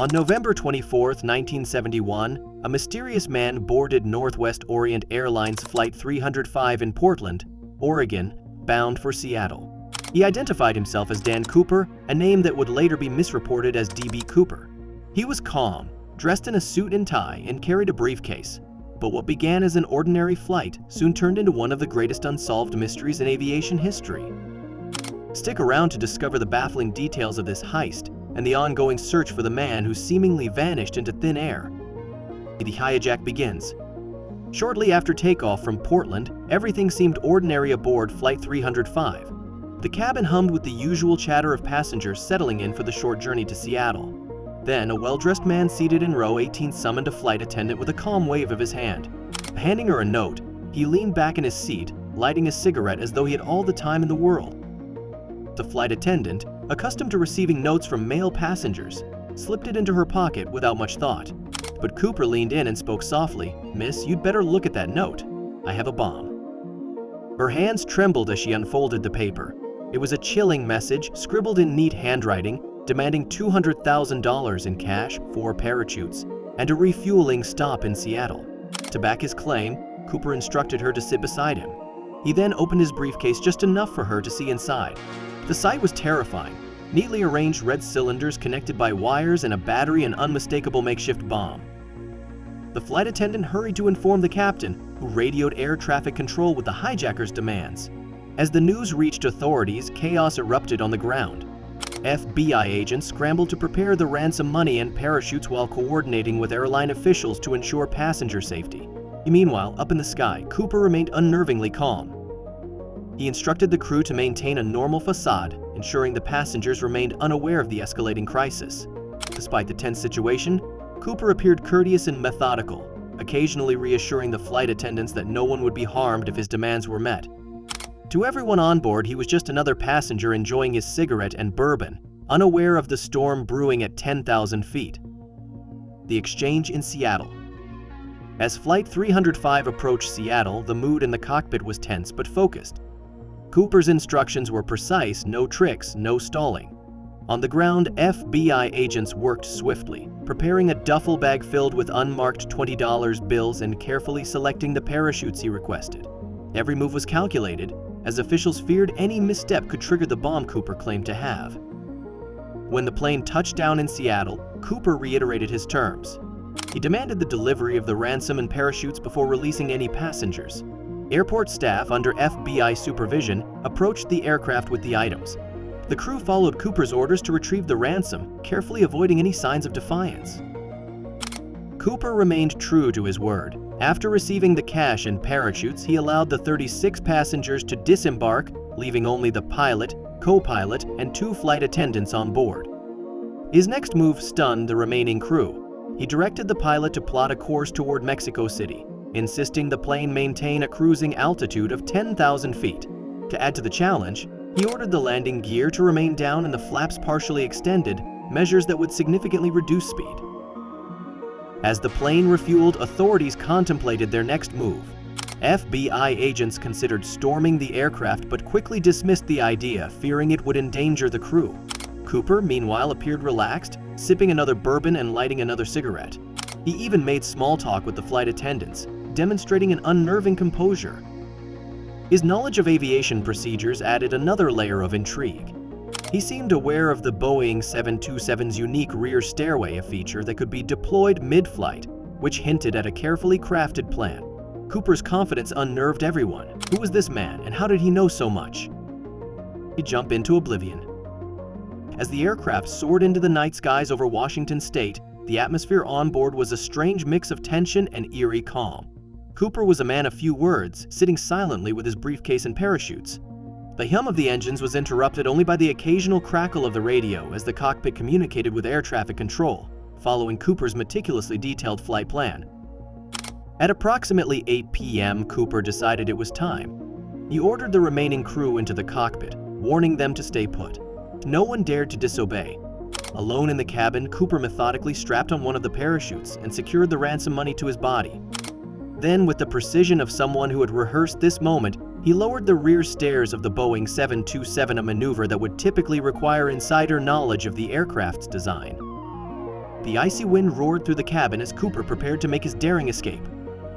On November 24, 1971, a mysterious man boarded Northwest Orient Airlines Flight 305 in Portland, Oregon, bound for Seattle. He identified himself as Dan Cooper, a name that would later be misreported as D.B. Cooper. He was calm, dressed in a suit and tie, and carried a briefcase. But what began as an ordinary flight soon turned into one of the greatest unsolved mysteries in aviation history. Stick around to discover the baffling details of this heist and the ongoing search for the man who seemingly vanished into thin air. The hijack begins. Shortly after takeoff from Portland, everything seemed ordinary aboard Flight 305. The cabin hummed with the usual chatter of passengers settling in for the short journey to Seattle. Then, a well-dressed man seated in row 18 summoned a flight attendant with a calm wave of his hand. Handing her a note, he leaned back in his seat, lighting a cigarette as though he had all the time in the world. The flight attendant, accustomed to receiving notes from male passengers, slipped it into her pocket without much thought. But Cooper leaned in and spoke softly, "Miss, you'd better look at that note. I have a bomb." Her hands trembled as she unfolded the paper. It was a chilling message, scribbled in neat handwriting, demanding $200,000 in cash, 4 parachutes, and a refueling stop in Seattle. To back his claim, Cooper instructed her to sit beside him. He then opened his briefcase just enough for her to see inside. The sight was terrifying. Neatly arranged red cylinders connected by wires and a battery and unmistakable makeshift bomb. The flight attendant hurried to inform the captain, who radioed air traffic control with the hijacker's demands. As the news reached authorities, chaos erupted on the ground. FBI agents scrambled to prepare the ransom money and parachutes while coordinating with airline officials to ensure passenger safety. Meanwhile, up in the sky, Cooper remained unnervingly calm. He instructed the crew to maintain a normal facade, ensuring the passengers remained unaware of the escalating crisis. Despite the tense situation, Cooper appeared courteous and methodical, occasionally reassuring the flight attendants that no one would be harmed if his demands were met. To everyone on board, he was just another passenger enjoying his cigarette and bourbon, unaware of the storm brewing at 10,000 feet. The exchange in Seattle. As Flight 305 approached Seattle, the mood in the cockpit was tense but focused. Cooper's instructions were precise: no tricks, no stalling. On the ground, FBI agents worked swiftly, preparing a duffel bag filled with unmarked $20 bills and carefully selecting the parachutes he requested. Every move was calculated, as officials feared any misstep could trigger the bomb Cooper claimed to have. When the plane touched down in Seattle, Cooper reiterated his terms. He demanded the delivery of the ransom and parachutes before releasing any passengers. Airport staff, under FBI supervision, approached the aircraft with the items. The crew followed Cooper's orders to retrieve the ransom, carefully avoiding any signs of defiance. Cooper remained true to his word. After receiving the cash and parachutes, he allowed the 36 passengers to disembark, leaving only the pilot, co-pilot, and 2 flight attendants on board. His next move stunned the remaining crew. He directed the pilot to plot a course toward Mexico City, insisting the plane maintain a cruising altitude of 10,000 feet. To add to the challenge, he ordered the landing gear to remain down and the flaps partially extended, measures that would significantly reduce speed. As the plane refueled, authorities contemplated their next move. FBI agents considered storming the aircraft but quickly dismissed the idea, fearing it would endanger the crew. Cooper, meanwhile, appeared relaxed, sipping another bourbon and lighting another cigarette. He even made small talk with the flight attendants, demonstrating an unnerving composure. His knowledge of aviation procedures added another layer of intrigue. He seemed aware of the Boeing 727's unique rear stairway, a feature that could be deployed mid-flight, which hinted at a carefully crafted plan. Cooper's confidence unnerved everyone. Who was this man, and how did he know so much? He jumped into oblivion. As the aircraft soared into the night skies over Washington state, the atmosphere on board was a strange mix of tension and eerie calm. Cooper was a man of few words, sitting silently with his briefcase and parachutes. The hum of the engines was interrupted only by the occasional crackle of the radio as the cockpit communicated with air traffic control, following Cooper's meticulously detailed flight plan. At approximately 8 p.m., Cooper decided it was time. He ordered the remaining crew into the cockpit, warning them to stay put. No one dared to disobey. Alone in the cabin, Cooper methodically strapped on one of the parachutes and secured the ransom money to his body. Then, with the precision of someone who had rehearsed this moment, he lowered the rear stairs of the Boeing 727, a maneuver that would typically require insider knowledge of the aircraft's design. the icy wind roared through the cabin as Cooper prepared to make his daring escape.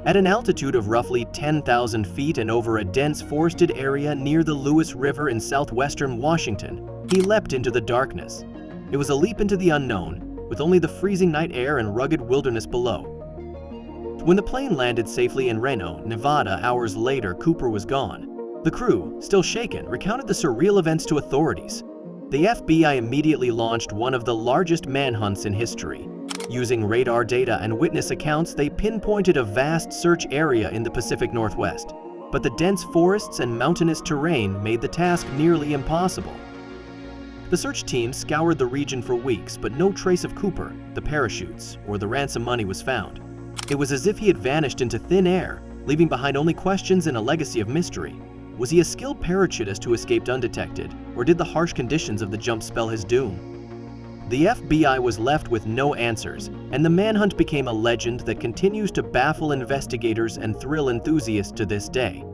At an altitude of roughly 10,000 feet and over a dense forested area near the Lewis River in southwestern Washington, he leapt into the darkness. It was a leap into the unknown, with only the freezing night air and rugged wilderness below. When the plane landed safely in Reno, Nevada, hours later, Cooper was gone. The crew, still shaken, recounted the surreal events to authorities. The FBI immediately launched one of the largest manhunts in history. Using radar data and witness accounts, they pinpointed a vast search area in the Pacific Northwest. But the dense forests and mountainous terrain made the task nearly impossible. The search team scoured the region for weeks, but no trace of Cooper, the parachutes, or the ransom money was found. It was as if he had vanished into thin air, leaving behind only questions and a legacy of mystery. Was he a skilled parachutist who escaped undetected, or did the harsh conditions of the jump spell his doom? The FBI was left with no answers, and the manhunt became a legend that continues to baffle investigators and thrill enthusiasts to this day.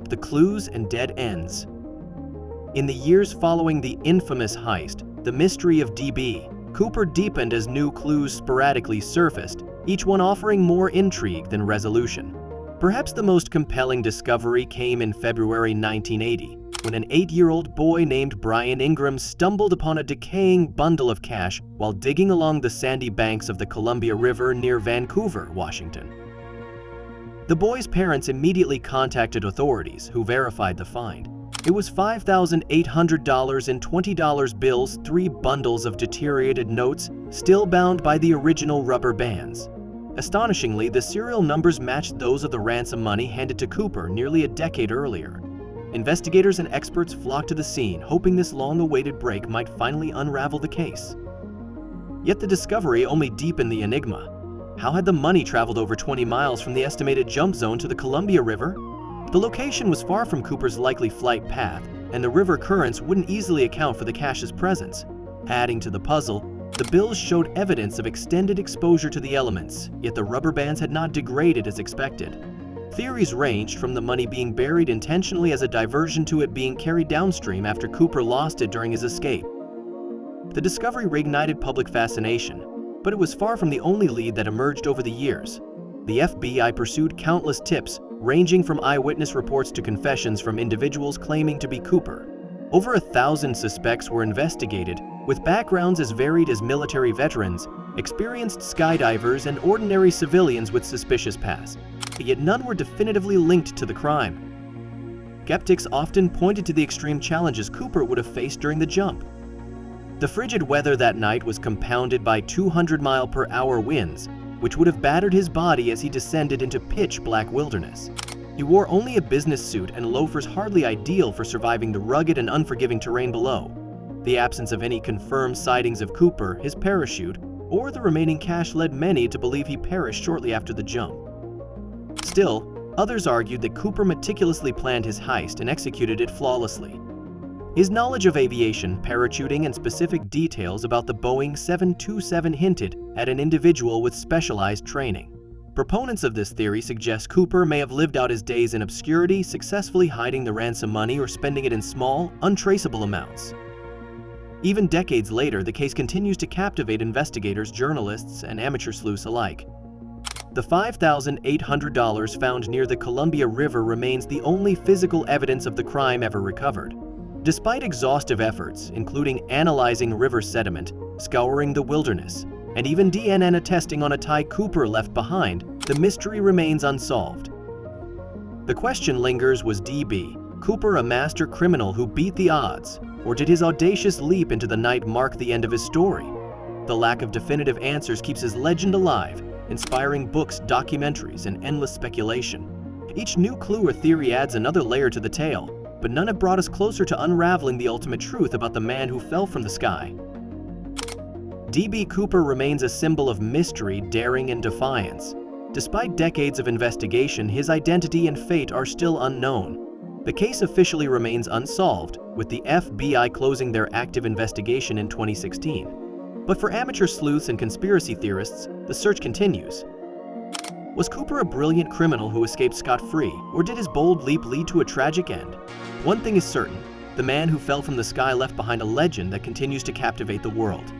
The clues and dead ends. In the years following the infamous heist, the mystery of DB, Cooper deepened as new clues sporadically surfaced, each one offering more intrigue than resolution. Perhaps the most compelling discovery came in February 1980, when an 8-year-old boy named Brian Ingram stumbled upon a decaying bundle of cash while digging along the sandy banks of the Columbia River near Vancouver, Washington. The boy's parents immediately contacted authorities, who verified the find. It was $5,800 in $20 bills, 3 bundles of deteriorated notes, still bound by the original rubber bands. Astonishingly, the serial numbers matched those of the ransom money handed to Cooper nearly a decade earlier. Investigators and experts flocked to the scene, hoping this long-awaited break might finally unravel the case. Yet the discovery only deepened the enigma. How had the money traveled over 20 miles from the estimated jump zone to the Columbia River? The location was far from Cooper's likely flight path, and the river currents wouldn't easily account for the cash's presence. Adding to the puzzle, the bills showed evidence of extended exposure to the elements, yet the rubber bands had not degraded as expected. Theories ranged from the money being buried intentionally as a diversion to it being carried downstream after Cooper lost it during his escape. The discovery reignited public fascination, but it was far from the only lead that emerged over the years. The FBI pursued countless tips, ranging from eyewitness reports to confessions from individuals claiming to be Cooper. Over 1,000 suspects were investigated, with backgrounds as varied as military veterans, experienced skydivers, and ordinary civilians with suspicious past. Yet none were definitively linked to the crime. Skeptics often pointed to the extreme challenges Cooper would have faced during the jump. The frigid weather that night was compounded by 200-mile-per-hour winds, which would have battered his body as he descended into pitch-black wilderness. He wore only a business suit and loafers hardly ideal for surviving the rugged and unforgiving terrain below. The absence of any confirmed sightings of Cooper, his parachute, or the remaining cash led many to believe he perished shortly after the jump. Still, others argued that Cooper meticulously planned his heist and executed it flawlessly. His knowledge of aviation, parachuting, and specific details about the Boeing 727 hinted at an individual with specialized training. Proponents of this theory suggest Cooper may have lived out his days in obscurity, successfully hiding the ransom money or spending it in small, untraceable amounts. Even decades later, the case continues to captivate investigators, journalists, and amateur sleuths alike. The $5,800 found near the Columbia River remains the only physical evidence of the crime ever recovered. Despite exhaustive efforts, including analyzing river sediment, scouring the wilderness, and even DNA testing on a tie Cooper left behind, the mystery remains unsolved. The question lingers: was DB Cooper a master criminal who beat the odds, or did his audacious leap into the night mark the end of his story? The lack of definitive answers keeps his legend alive, inspiring books, documentaries, and endless speculation. Each new clue or theory adds another layer to the tale, but none have brought us closer to unraveling the ultimate truth about the man who fell from the sky. DB Cooper remains a symbol of mystery, daring, and defiance. Despite decades of investigation, his identity and fate are still unknown. The case officially remains unsolved, with the FBI closing their active investigation in 2016. But for amateur sleuths and conspiracy theorists, the search continues. Was Cooper a brilliant criminal who escaped scot-free, or did his bold leap lead to a tragic end? One thing is certain: the man who fell from the sky left behind a legend that continues to captivate the world.